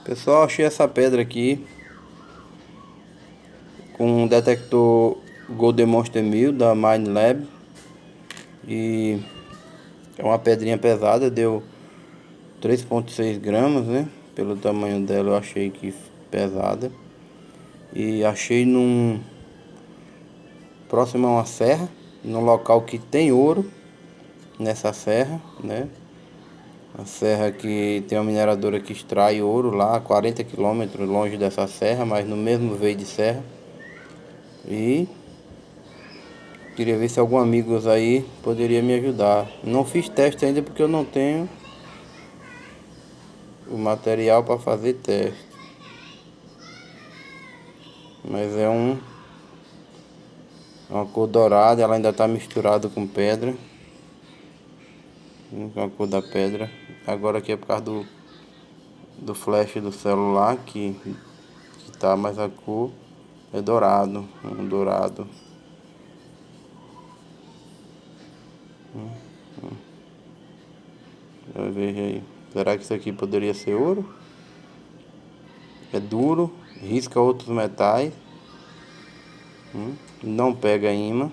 Pessoal, achei essa pedra aqui com um detector Golden Monster 1000 da Minelab. E é uma pedrinha pesada, deu 3,6 gramas, né? Pelo tamanho dela eu achei que pesada. E achei próximo a uma serra, num local que tem ouro nessa serra, né? A serra que tem uma mineradora que extrai ouro lá a 40 quilômetros longe dessa serra, mas no mesmo veio de serra. E queria ver se algum amigo aí poderia me ajudar. Não fiz teste ainda porque eu não tenho o material para fazer teste. Mas é uma cor dourada, ela ainda está misturada com pedra. Com a cor da pedra. Agora aqui é por causa do flash do celular que tá, mas a cor é dourado, um dourado. Eu vejo aí. Será que isso aqui poderia ser ouro? É duro, risca outros metais, não pega ímã.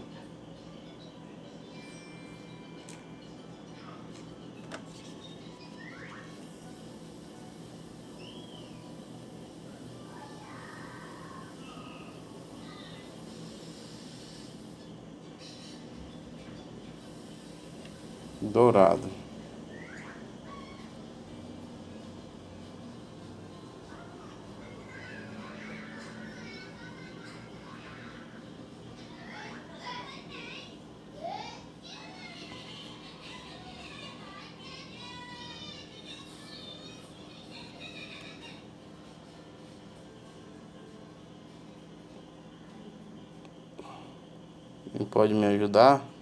Dourado. Não pode me ajudar?